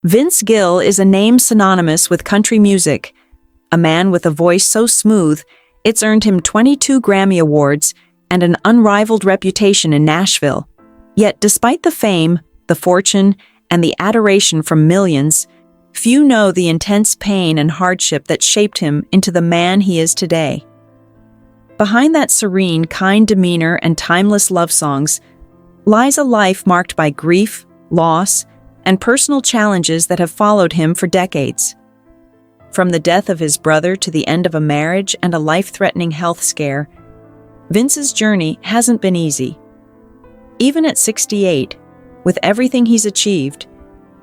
Vince Gill is a name synonymous with country music, a man with a voice so smooth it's earned him 22 Grammy Awards and an unrivaled reputation in Nashville. Yet despite the fame, the fortune, and the adoration from millions, few know the intense pain and hardship that shaped him into the man he is today. Behind that serene, kind demeanor and timeless love songs lies a life marked by grief, loss, and personal challenges that have followed him for decades. From the death of his brother to the end of a marriage and a life-threatening health scare, Vince's journey hasn't been easy. Even at 68, with everything he's achieved,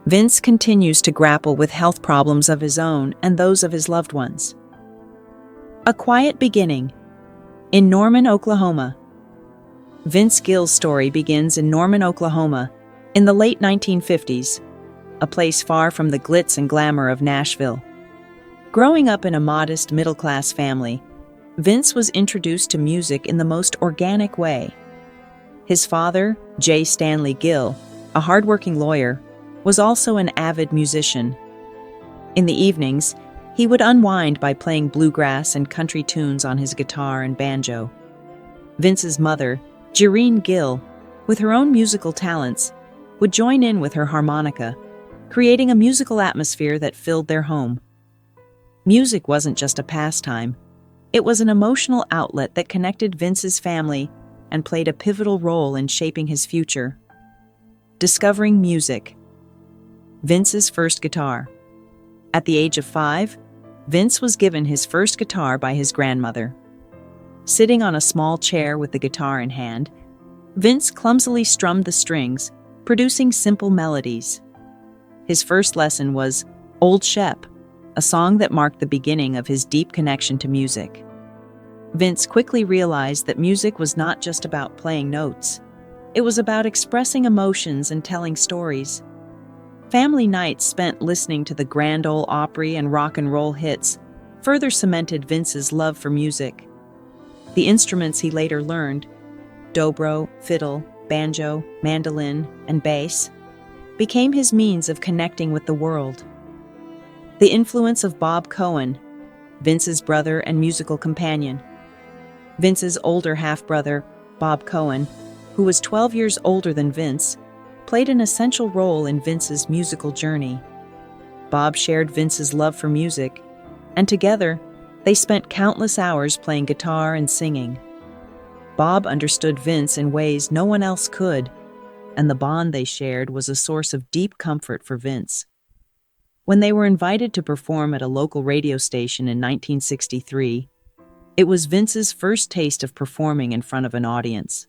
Vince continues to grapple with health problems of his own and those of his loved ones. A quiet beginning. In Norman, Oklahoma. Vince Gill's story begins in Norman, Oklahoma, in the late 1950s, a place far from the glitz and glamour of Nashville. Growing up in a modest middle-class family, Vince was introduced to music in the most organic way. His father, J. Stanley Gill, a hardworking lawyer, was also an avid musician. In the evenings, he would unwind by playing bluegrass and country tunes on his guitar and banjo. Vince's mother, Jereen Gill, with her own musical talents, would join in with her harmonica, creating a musical atmosphere that filled their home. Music wasn't just a pastime. It was an emotional outlet that connected Vince's family and played a pivotal role in shaping his future. Discovering music. Vince's first guitar. At the age of 5, Vince was given his first guitar by his grandmother. Sitting on a small chair with the guitar in hand, Vince clumsily strummed the strings, producing simple melodies. His first lesson was Old Shep, a song that marked the beginning of his deep connection to music. Vince quickly realized that music was not just about playing notes. It was about expressing emotions and telling stories. Family nights spent listening to the Grand Ole Opry and rock and roll hits further cemented Vince's love for music. The instruments he later learned, dobro, fiddle, banjo, mandolin, and bass, became his means of connecting with the world. The influence of Bob Cohen, Vince's brother and musical companion. Vince's older half-brother, Bob Cohen, who was 12 years older than Vince, played an essential role in Vince's musical journey. Bob shared Vince's love for music, and together, they spent countless hours playing guitar and singing. Bob understood Vince in ways no one else could, and the bond they shared was a source of deep comfort for Vince. When they were invited to perform at a local radio station in 1963, it was Vince's first taste of performing in front of an audience.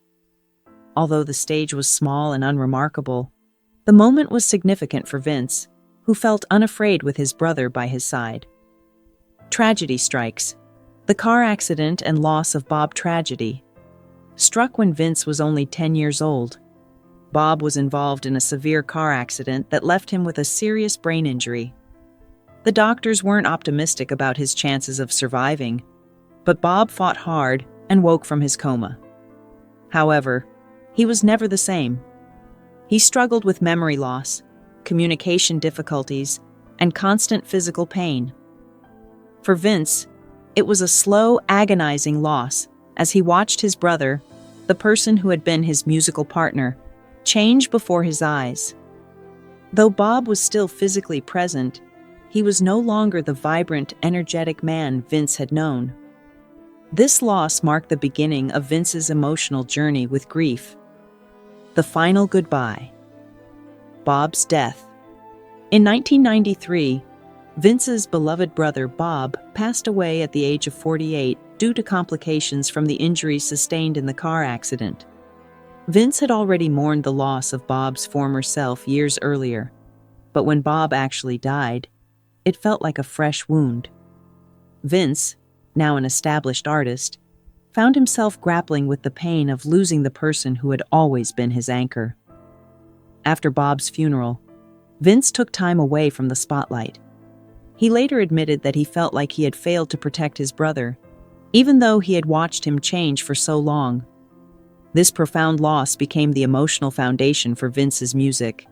Although the stage was small and unremarkable, the moment was significant for Vince, who felt unafraid with his brother by his side. Tragedy strikes. The car accident and loss of Bob tragedy struck when Vince was only 10 years old. Bob was involved in a severe car accident that left him with a serious brain injury. The doctors weren't optimistic about his chances of surviving, but Bob fought hard and woke from his coma. However, he was never the same. He struggled with memory loss, communication difficulties, and constant physical pain. For Vince, it was a slow, agonizing loss as he watched his brother, the person who had been his musical partner, change before his eyes. Though Bob was still physically present, he was no longer the vibrant, energetic man Vince had known. This loss marked the beginning of Vince's emotional journey with grief. The final goodbye. Bob's death. In 1993, Vince's beloved brother Bob passed away at the age of 48 due to complications from the injuries sustained in the car accident. Vince had already mourned the loss of Bob's former self years earlier, but when Bob actually died, it felt like a fresh wound. Vince, now an established artist, found himself grappling with the pain of losing the person who had always been his anchor. After Bob's funeral, Vince took time away from the spotlight. He later admitted that he felt like he had failed to protect his brother, even though he had watched him change for so long. This profound loss became the emotional foundation for Vince's music.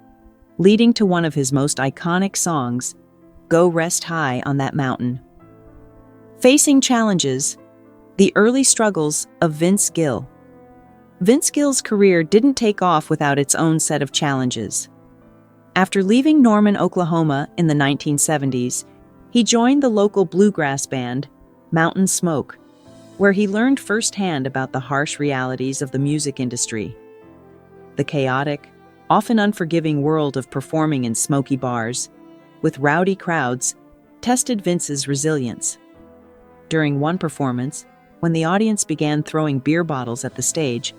leading to one of his most iconic songs, Go Rest High on That Mountain. Facing challenges, the early struggles of Vince Gill. Vince Gill's career didn't take off without its own set of challenges. After leaving Norman, Oklahoma in the 1970s, he joined the local bluegrass band, Mountain Smoke, where he learned firsthand about the harsh realities of the music industry. The chaotic, often unforgiving world of performing in smoky bars, with rowdy crowds, tested Vince's resilience. During one performance, when the audience began throwing beer bottles at the stage,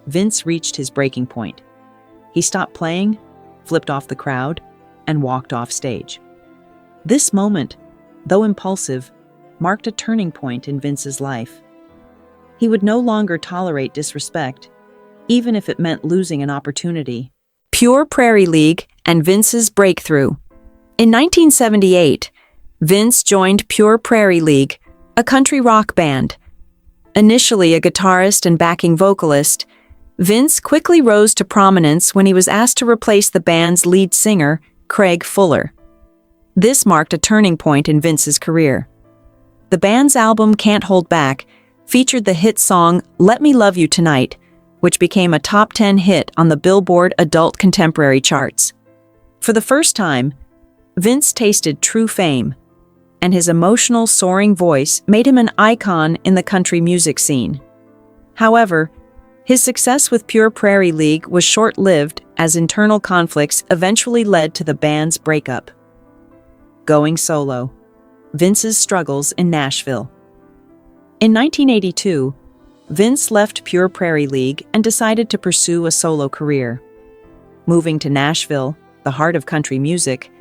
Vince reached his breaking point. He stopped playing, flipped off the crowd, and walked off stage. This moment, though impulsive, marked a turning point in Vince's life. He would no longer tolerate disrespect, even if it meant losing an opportunity. Pure Prairie League and Vince's breakthrough. In 1978, Vince joined Pure Prairie League, a country rock band. Initially a guitarist and backing vocalist, Vince quickly rose to prominence when he was asked to replace the band's lead singer, Craig Fuller. This marked a turning point in Vince's career. The band's album Can't Hold Back featured the hit song Let Me Love You Tonight, which became a top 10 hit on the Billboard Adult Contemporary charts. For the first time, Vince tasted true fame, and his emotional, soaring voice made him an icon in the country music scene. However, his success with Pure Prairie League was short-lived as internal conflicts eventually led to the band's breakup. Going solo. Vince's struggles in Nashville. In 1982, Vince left Pure Prairie League and decided to pursue a solo career. Moving to Nashville, the heart of country music,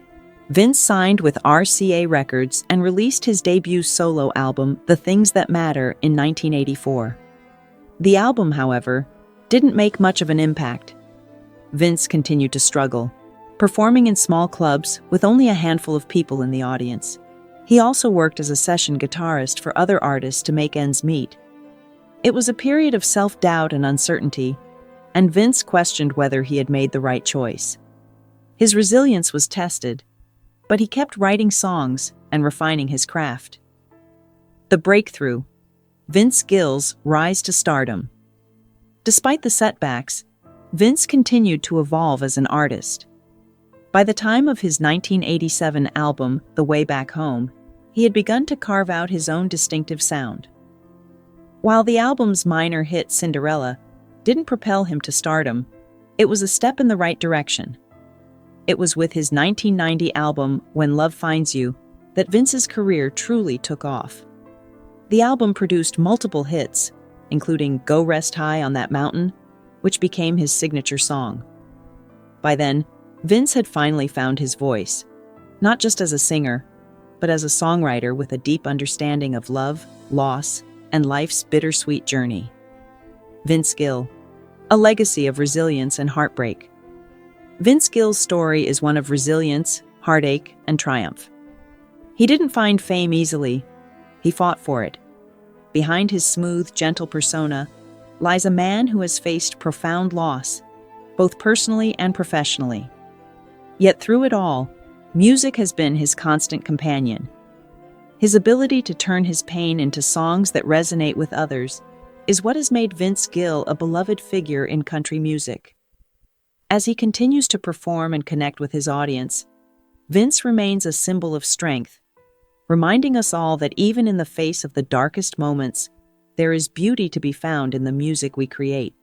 Vince signed with RCA Records and released his debut solo album, The Things That Matter, in 1984. The album, however, didn't make much of an impact. Vince continued to struggle, performing in small clubs with only a handful of people in the audience. He also worked as a session guitarist for other artists to make ends meet. It was a period of self-doubt and uncertainty, and Vince questioned whether he had made the right choice. His resilience was tested, but he kept writing songs and refining his craft. The breakthrough. Vince Gill's rise to stardom. Despite the setbacks, Vince continued to evolve as an artist. By the time of his 1987 album, The Way Back Home, he had begun to carve out his own distinctive sound. While the album's minor hit Cinderella didn't propel him to stardom, it was a step in the right direction. It was with his 1990 album, When Love Finds You, that Vince's career truly took off. The album produced multiple hits, including Go Rest High on That Mountain, which became his signature song. By then, Vince had finally found his voice, not just as a singer, but as a songwriter with a deep understanding of love, loss, and life's bittersweet journey. Vince Gill, a legacy of resilience and heartbreak. Vince Gill's story is one of resilience, heartache, and triumph. He didn't find fame easily. He fought for it. Behind his smooth, gentle persona lies a man who has faced profound loss, both personally and professionally. Yet through it all, music has been his constant companion. His ability to turn his pain into songs that resonate with others is what has made Vince Gill a beloved figure in country music. As he continues to perform and connect with his audience, Vince remains a symbol of strength, reminding us all that even in the face of the darkest moments, there is beauty to be found in the music we create.